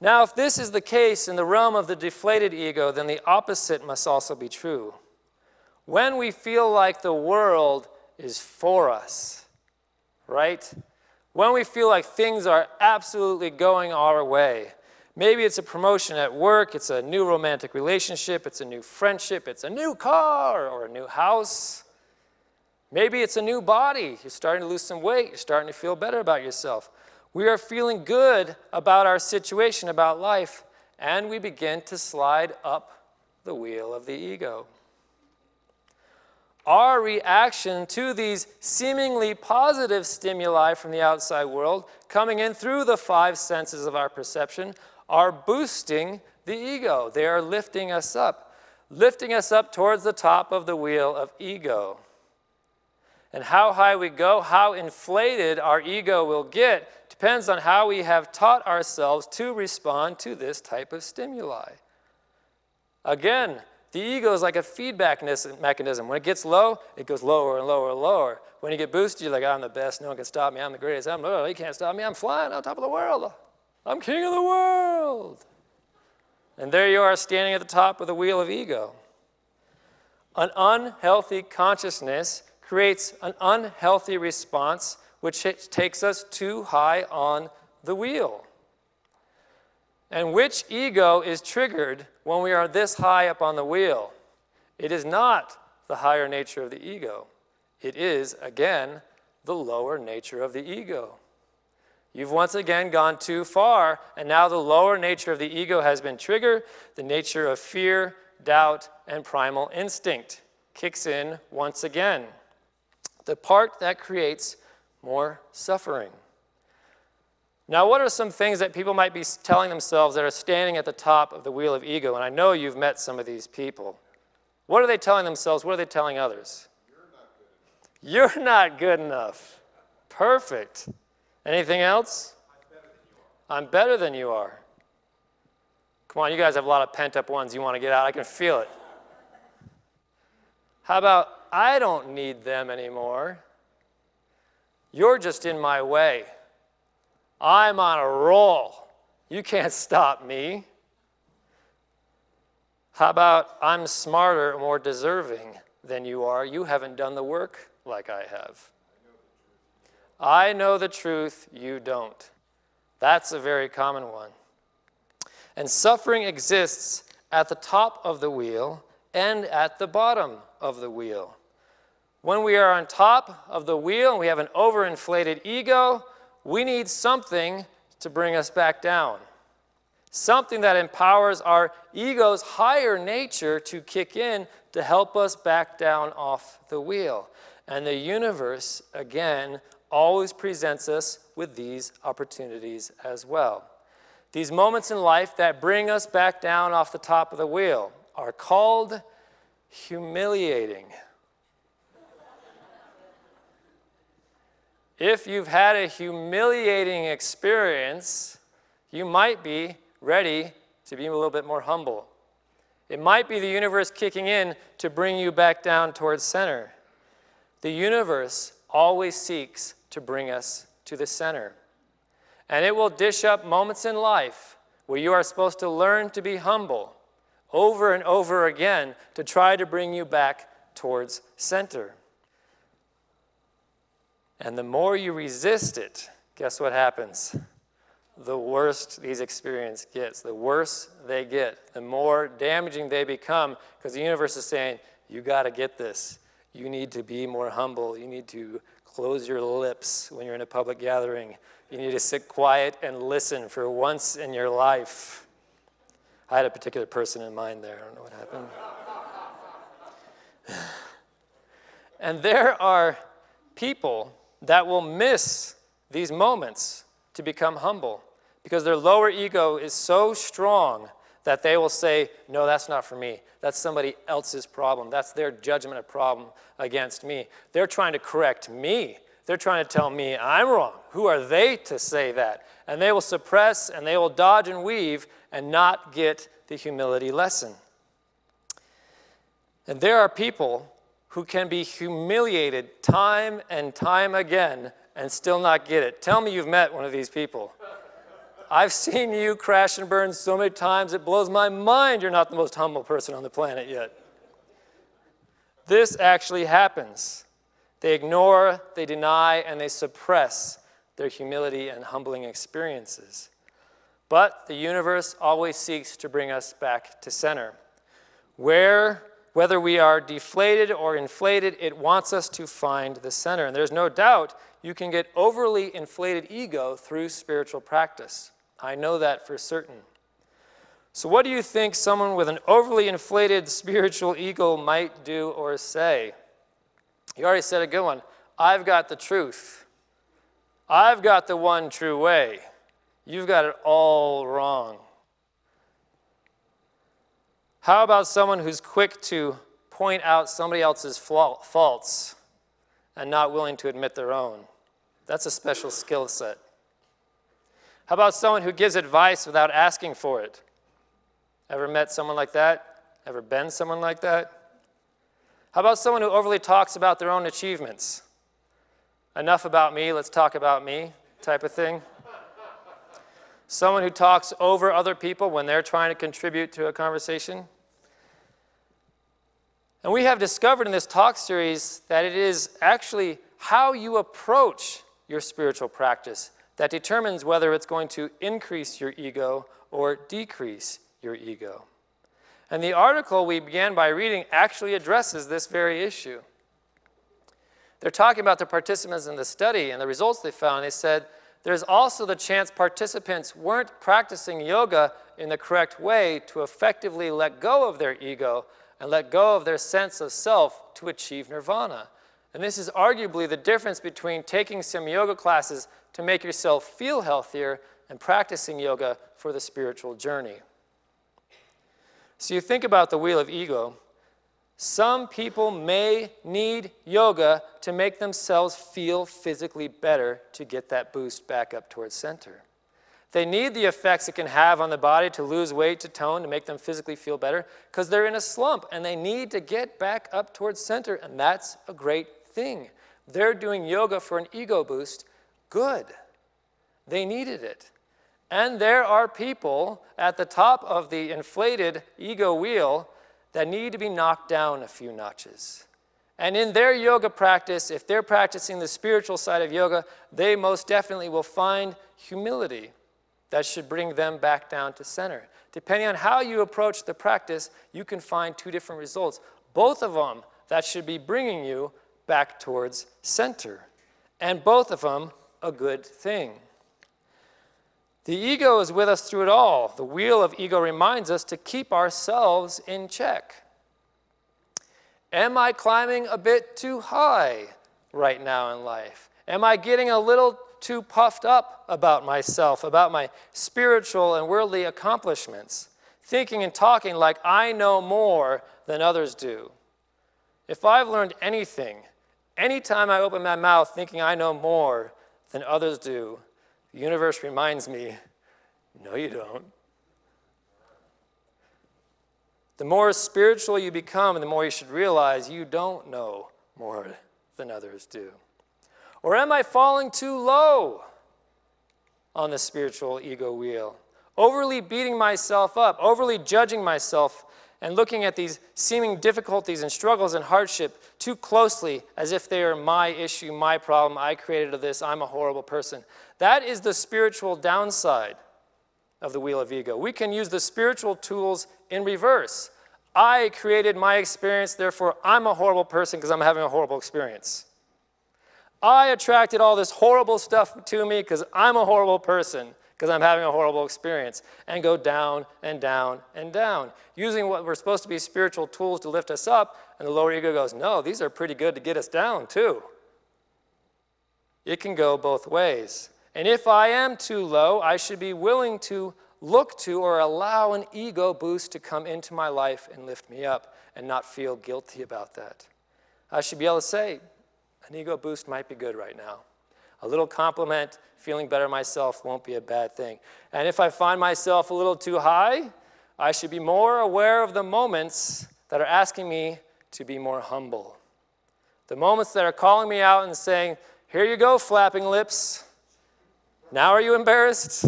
Now, if this is the case in the realm of the deflated ego, then the opposite must also be true. When we feel like the world is for us, right? When we feel like things are absolutely going our way, maybe it's a promotion at work, it's a new romantic relationship, it's a new friendship, it's a new car or a new house. Maybe it's a new body. You're starting to lose some weight. You're starting to feel better about yourself. We are feeling good about our situation, about life, and we begin to slide up the wheel of the ego. Our reaction to these seemingly positive stimuli from the outside world coming in through the 5 senses of our perception are boosting the ego. They are lifting us up towards the top of the wheel of ego. And how high we go, how inflated our ego will get, depends on how we have taught ourselves to respond to this type of stimuli. Again, the ego is like a feedback mechanism. When it gets low, it goes lower and lower and lower. When you get boosted, you're like, I'm the best, no one can stop me, I'm the greatest, you can't stop me, I'm flying on top of the world. I'm king of the world. And there you are standing at the top of the wheel of ego. An unhealthy consciousness creates an unhealthy response, which takes us too high on the wheel. And which ego is triggered when we are this high up on the wheel? It is not the higher nature of the ego. It is, again, the lower nature of the ego. You've once again gone too far, and now the lower nature of the ego has been triggered. The nature of fear, doubt, and primal instinct kicks in once again. The part that creates more suffering. Now, what are some things that people might be telling themselves that are standing at the top of the wheel of ego? And I know you've met some of these people. What are they telling themselves? What are they telling others? You're not good enough. Perfect. Anything else? I'm better than you are. Come on, you guys have a lot of pent-up ones you want to get out. I can feel it. How about, I don't need them anymore. You're just in my way. I'm on a roll. You can't stop me. How about, I'm smarter and more deserving than you are. You haven't done the work like I have. I know the truth, you don't. That's a very common one. And suffering exists at the top of the wheel and at the bottom of the wheel. When we are on top of the wheel and we have an overinflated ego, we need something to bring us back down. Something that empowers our ego's higher nature to kick in to help us back down off the wheel. And the universe, again, always presents us with these opportunities as well. These moments in life that bring us back down off the top of the wheel are called humiliating. If you've had a humiliating experience, you might be ready to be a little bit more humble. It might be the universe kicking in to bring you back down towards center. The universe always seeks to bring us to the center. And it will dish up moments in life where you are supposed to learn to be humble over and over again to try to bring you back towards center. And the more you resist it, guess what happens? The worse these experiences get, the worse they get, the more damaging they become, because the universe is saying, you got to get this. You need to be more humble. You need to close your lips when you're in a public gathering. You need to sit quiet and listen for once in your life. I had a particular person in mind there. I don't know what happened. And there are people that will miss these moments to become humble because their lower ego is so strong that they will say, no, that's not for me. That's somebody else's problem. That's their judgment of problem against me. They're trying to correct me. They're trying to tell me I'm wrong. Who are they to say that? And they will suppress and they will dodge and weave and not get the humility lesson. And there are people who can be humiliated time and time again and still not get it. Tell me you've met one of these people. I've seen you crash and burn so many times, it blows my mind you're not the most humble person on the planet yet. This actually happens. They ignore, they deny, and they suppress their humility and humbling experiences. But the universe always seeks to bring us back to center. Whether we are deflated or inflated, it wants us to find the center. And there's no doubt you can get overly inflated ego through spiritual practice. I know that for certain. So what do you think someone with an overly inflated spiritual ego might do or say? You already said a good one. I've got the truth. I've got the one true way. You've got it all wrong. How about someone who's quick to point out somebody else's faults and not willing to admit their own? That's a special skill set. How about someone who gives advice without asking for it? Ever met someone like that? Ever been someone like that? How about someone who overly talks about their own achievements? Enough about me, let's talk about me type of thing. Someone who talks over other people when they're trying to contribute to a conversation. And we have discovered in this talk series that it is actually how you approach your spiritual practice that determines whether it's going to increase your ego or decrease your ego. And the article we began by reading actually addresses this very issue. They're talking about the participants in the study and the results they found. They said, there's also the chance participants weren't practicing yoga in the correct way to effectively let go of their ego and let go of their sense of self to achieve nirvana. And this is arguably the difference between taking some yoga classes to make yourself feel healthier and practicing yoga for the spiritual journey. So you think about the wheel of ego. Some people may need yoga to make themselves feel physically better to get that boost back up towards center. They need the effects it can have on the body to lose weight, to tone, to make them physically feel better because they're in a slump and they need to get back up towards center, and that's a great thing. They're doing yoga for an ego boost. Good. They needed it. And there are people at the top of the inflated ego wheel that need to be knocked down a few notches. And in their yoga practice, if they're practicing the spiritual side of yoga, they most definitely will find humility that should bring them back down to center. Depending on how you approach the practice, you can find two different results. Both of them that should be bringing you back towards center. And both of them a good thing. The ego is with us through it all. The wheel of ego reminds us to keep ourselves in check. Am I climbing a bit too high right now in life? Am I getting a little too puffed up about myself, about my spiritual and worldly accomplishments, thinking and talking like I know more than others do? If I've learned anything, anytime I open my mouth thinking I know more than others do, the universe reminds me, no, you don't. The more spiritual you become, the more you should realize you don't know more than others do. Or am I falling too low on the spiritual ego wheel? Overly beating myself up, overly judging myself, and looking at these seeming difficulties and struggles and hardship too closely as if they are my issue, my problem, I created this, I'm a horrible person. That is the spiritual downside of the wheel of ego. We can use the spiritual tools in reverse. I created my experience, therefore I'm a horrible person because I'm having a horrible experience. I attracted all this horrible stuff to me because I'm a horrible person, because I'm having a horrible experience, and go down and down and down, using what were supposed to be spiritual tools to lift us up, and the lower ego goes, no, these are pretty good to get us down too. It can go both ways. And if I am too low, I should be willing to look to or allow an ego boost to come into my life and lift me up and not feel guilty about that. I should be able to say, an ego boost might be good right now. A little compliment, feeling better myself won't be a bad thing. And if I find myself a little too high, I should be more aware of the moments that are asking me to be more humble. The moments that are calling me out and saying, here you go, flapping lips. Now are you embarrassed?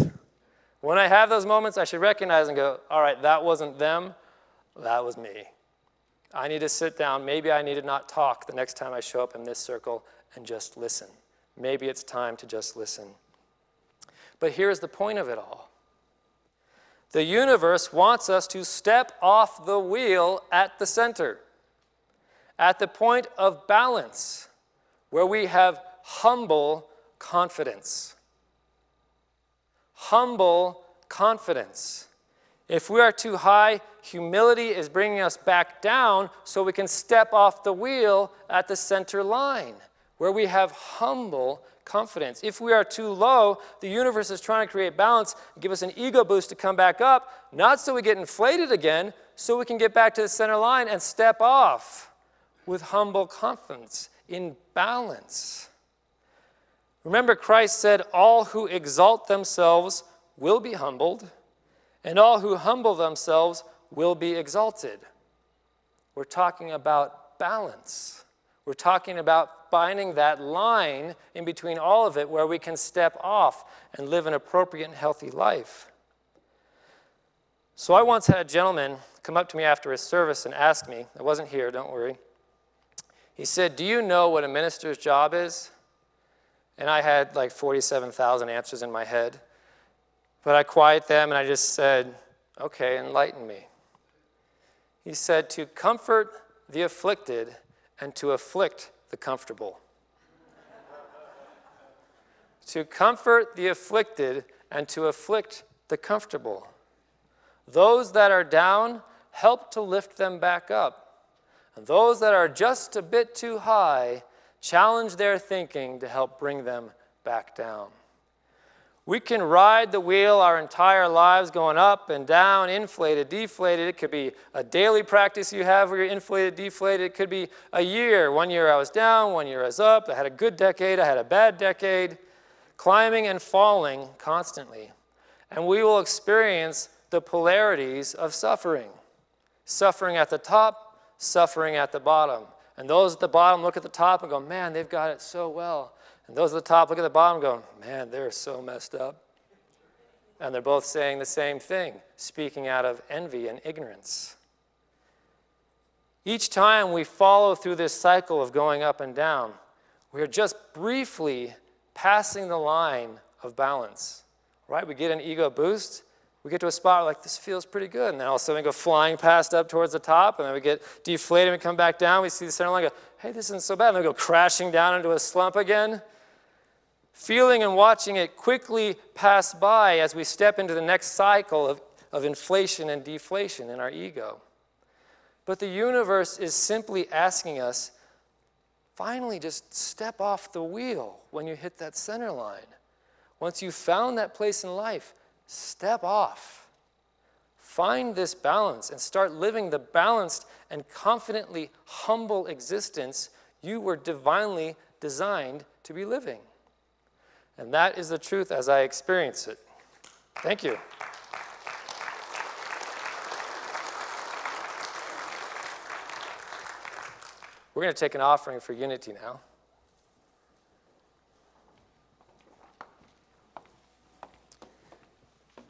When I have those moments, I should recognize and go, all right, that wasn't them, that was me. I need to sit down. Maybe I need to not talk the next time I show up in this circle and just listen. Maybe it's time to just listen. But here's the point of it all. The universe wants us to step off the wheel at the center, at the point of balance, where we have humble confidence. Humble confidence. If we are too high, humility is bringing us back down so we can step off the wheel at the center line, where we have humble confidence. If we are too low, the universe is trying to create balance and give us an ego boost to come back up, not so we get inflated again, so we can get back to the center line and step off with humble confidence, in balance. Remember, Christ said, all who exalt themselves will be humbled, and all who humble themselves will be exalted. We're talking about balance. We're talking about finding that line in between all of it where we can step off and live an appropriate and healthy life. So I once had a gentleman come up to me after his service and ask me, I wasn't here, don't worry. He said, do you know what a minister's job is? And I had like 47,000 answers in my head. But I quiet them and I just said, okay, enlighten me. He said, to comfort the afflicted and to afflict the comfortable. To comfort the afflicted and to afflict the comfortable. Those that are down, help to lift them back up. And those that are just a bit too high, challenge their thinking to help bring them back down. We can ride the wheel our entire lives going up and down, inflated, deflated. It could be a daily practice you have where you're inflated, deflated. It could be a year. 1 year I was down, 1 year I was up. I had a good decade, I had a bad decade. Climbing and falling constantly. And we will experience the polarities of suffering. Suffering at the top, suffering at the bottom. And those at the bottom look at the top and go, man, they've got it so well. And those at the top look at the bottom and go, man, they're so messed up. And they're both saying the same thing, speaking out of envy and ignorance. Each time we follow through this cycle of going up and down, we're just briefly passing the line of balance, right? We get an ego boost. We get to a spot like, this feels pretty good. And then all of a sudden we go flying past up towards the top, and then we get deflated and we come back down. We see the center line and go, hey, this isn't so bad. And then we go crashing down into a slump again. feeling and watching it quickly pass by as we step into the next cycle of inflation and deflation in our ego. But the universe is simply asking us, finally just step off the wheel when you hit that center line. Once you've found that place in life, step off. Find this balance and start living the balanced and confidently humble existence you were divinely designed to be living. And that is the truth as I experience it. Thank you. We're going to take an offering for Unity now.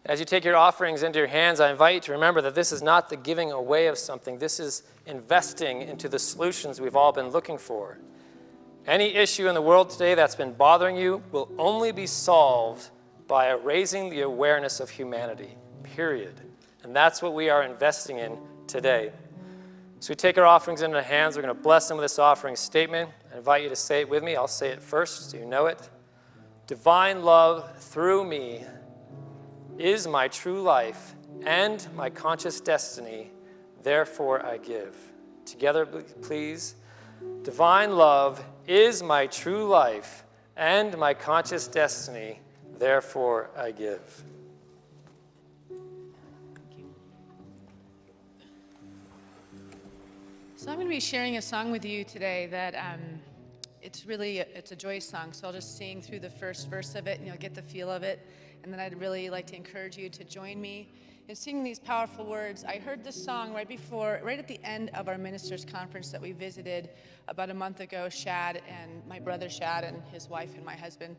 As you take your offerings into your hands, I invite you to remember that this is not the giving away of something. This is investing into the solutions we've all been looking for. Any issue in the world today that's been bothering you will only be solved by raising the awareness of humanity, period. And that's what we are investing in today. So we take our offerings into our hands. We're going to bless them with this offering statement. I invite you to say it with me. I'll say it first so you know it. Divine love through me is my true life and my conscious destiny, therefore I give. Together, please. Divine love is my true life and my conscious destiny, therefore I give. So I'm going to be sharing a song with you today that it's a joy song. So I'll just sing through the first verse of it and you'll get the feel of it. And then I'd really like to encourage you to join me in singing these powerful words. I heard this song right at the end of our ministers' conference that we visited about a month ago, Shad and my brother Shad and his wife and my husband.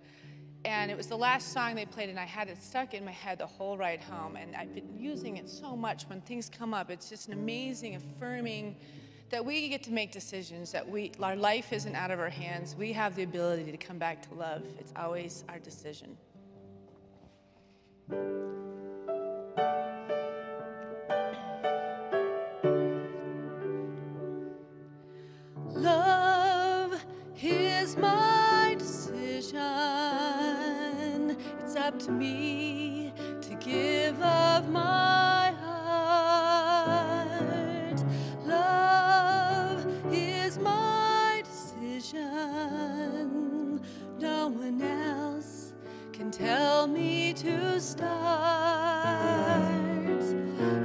And it was the last song they played, and I had it stuck in my head the whole ride home. And I've been using it so much when things come up. It's just an amazing, affirming that we get to make decisions, that our life isn't out of our hands. We have the ability to come back to love. It's always our decision. Love is my decision. It's up to me to give of my heart. Love is my decision. No one else can tell me to start.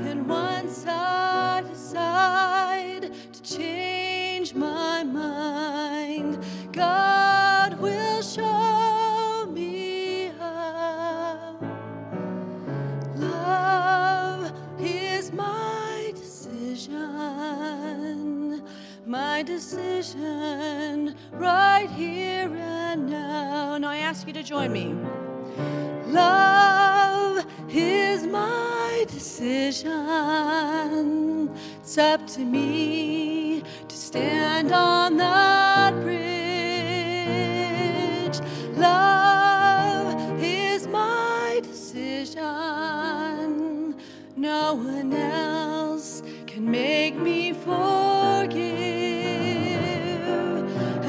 And once I decide to change my mind, God will show me how. Love is my decision right here and now. Now I ask you to join me. Love is my decision. It's up to me to stand on that bridge. Love is my decision. No one else can make me forgive.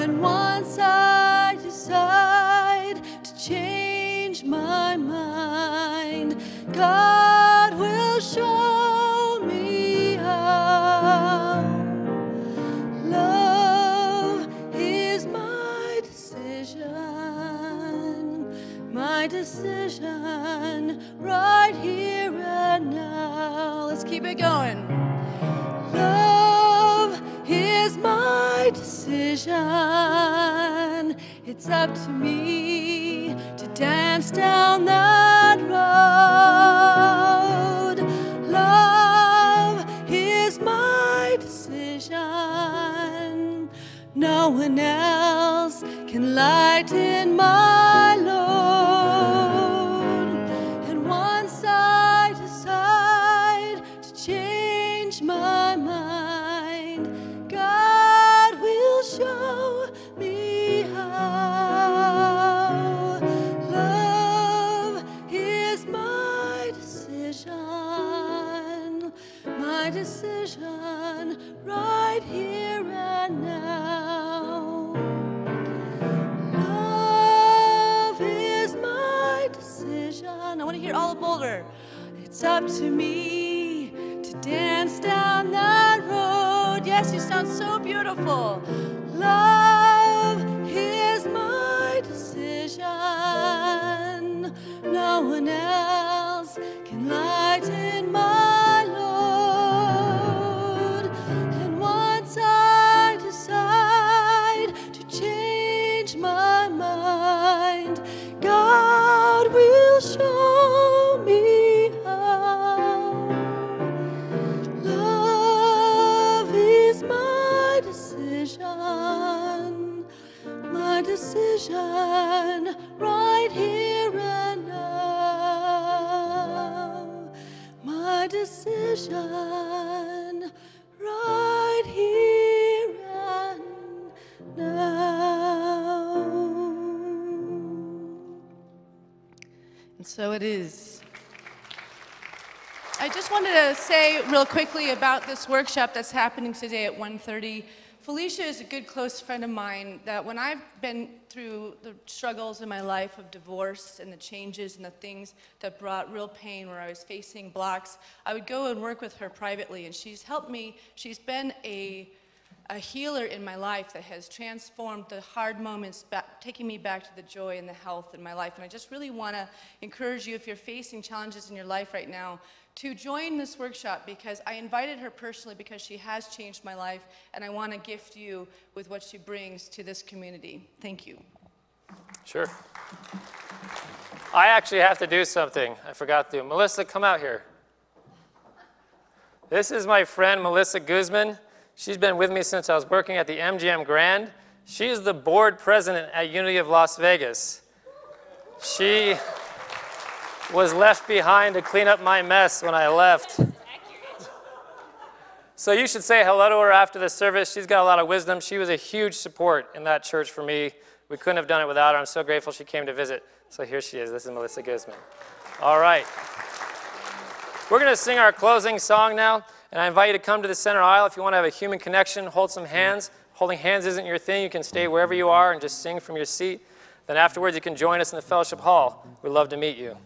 And once I decide to change my mind, God will show me how. Love is my decision right here and now. Let's keep it going. Love is my decision. It's up to me to dance down that road. Love is my decision. No one else can lighten my load. And once I decide to change my mind, God will show me how. Love is my decision right here and now. Love it's up to me to dance down that road. Yes, you sound so beautiful. Love is my decision. No one else can lighten my load. And once I decide to change my mind, God will show me how. Love is my decision right here and now. My decision right here and now. And so it is. I just wanted to say real quickly about this workshop that's happening today at 1:30. Felicia is a good close friend of mine that when I've been through the struggles in my life of divorce and the changes and the things that brought real pain where I was facing blocks, I would go and work with her privately, and she's helped me. She's been a healer in my life that has transformed the hard moments, taking me back to the joy and the health in my life. And I just really want to encourage you, if you're facing challenges in your life right now, to join this workshop, because I invited her personally because she has changed my life, and I want to gift you with what she brings to this community. Thank you. Sure. I actually have to do something. I forgot to. Melissa, come out here. This is my friend, Melissa Guzman. She's been with me since I was working at the MGM Grand. She's the board president at Unity of Las Vegas. She was left behind to clean up my mess when I left. So you should say hello to her after the service. She's got a lot of wisdom. She was a huge support in that church for me. We couldn't have done it without her. I'm so grateful she came to visit. So here she is. This is Melissa Guzman. All right. We're going to sing our closing song now, and I invite you to come to the center aisle if you want to have a human connection, hold some hands. Holding hands isn't your thing. You can stay wherever you are and just sing from your seat. Then afterwards, you can join us in the fellowship hall. We'd love to meet you.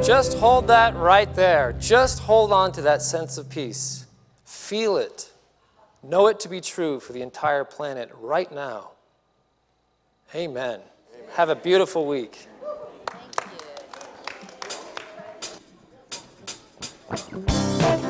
Just hold that right there. Just hold on to that sense of peace. Feel it. Know it to be true for the entire planet right now. Amen. Have a beautiful week. Thank you.